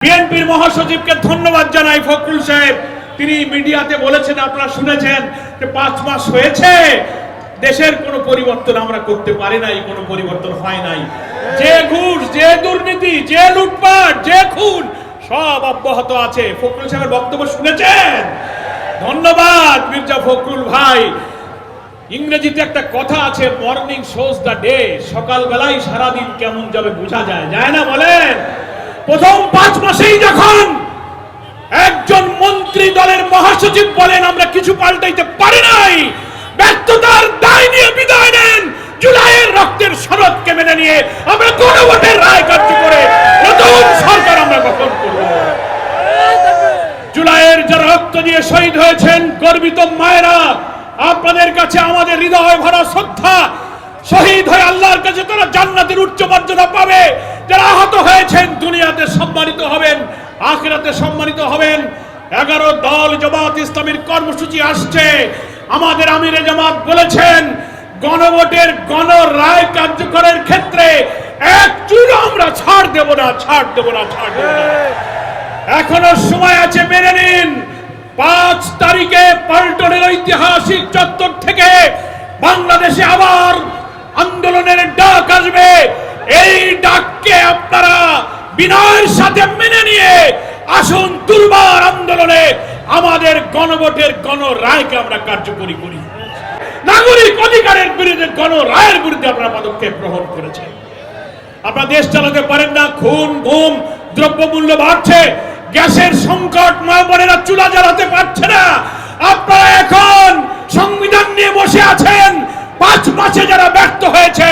বিএনপির মহাসচিবকে ধন্যবাদ জানাই। ফখরুল সাহেব তিনি মিডিয়াতে বলেছেন, আপনারা শুনেছেন যে 5 মাস হয়েছে দেশের কোনো পরিবর্তন আমরা করতে পারি নাই, কোনো পরিবর্তন হয় নাই। যে ঘুষ, যে দুর্নীতি, যে লুটপাট, যে খুন সব অব্যাহত আছে। ফখরুল সাহেবের বক্তব্য শুনেছেন? ধন্যবাদ মির্জা ফখরুল ভাই। ইংরেজিতে একটা কথা আছে, মর্নিং শোজ দ্য ডে। সকালবেলায় সারাদিন কেমন যাবে বোঝা যায়, যায় না বলেন? প্রথম 5 মাসেই যখন একজন মন্ত্রী দলের মহাসচিব বলেন আমরা কিছু পাল্টাইতে পারি নাই, ব্যর্থতার দায় নিয়ে বিদায় নেন, জুলাইয়ের রক্তের শরৎকে মেনে নিয়ে আমরা গণভোটের রায় কার্যকরে নতুন সরকার আমরা গঠন করব। জুলাইয়ের যারা রক্ত দিয়ে শহীদ হয়েছেন, গর্বিত মায়েরা, আপনাদের কাছে আমাদের হৃদয় ভরা শ্রদ্ধা। শহীদ হয়ে আল্লাহর কাছে তারা জান্নাতের উচ্চ মর্যাদা পাবে। যারা আহত হয়েছেন দুনিয়াতে সম্মানিত হবেন, আখিরাতে সম্মানিত হবেন। 11 দল জামাত ইসলামীর কর্মসূচি আসছে। আমাদের আমিরে জামাত বলেছেন গণভোটের গণ রায় কার্যকরের ক্ষেত্রে এক চুল আমরা ছাড় দেব না, ছাড় দেব না, ছাড় দেব না। এখনো সময় আছে, মেনে নিন। 5 তারিখে পল্টনের ঐতিহাসিক চত্বর থেকে বাংলাদেশে আবার আন্দোলনের ডাক আসবে। এই ডাককে আপনারা বিনয়ের সাথে মেনে নিয়ে আসুন, দুর্বার আন্দোলনে আমাদের গণভোটের গণ রায়কে আমরা কার্যকরী করি। নাগরিক অধিকারের বিরুদ্ধে, গণ রায়ের বিরুদ্ধে আপনারা পদক্ষেপ গ্রহণ করেছেন। আপনারা দেশ চালাতে পারেন না, খুন গুম, দ্রব্যমূল্য বাড়ছে, গ্যাসের সংকট, মা বোনেরা চুলা জ্বালাতে পারছে না। আপনারা এখন সংবিধান নিয়ে বসে আছেন। 5 মাসে যারা ব্যর্থ হয়েছে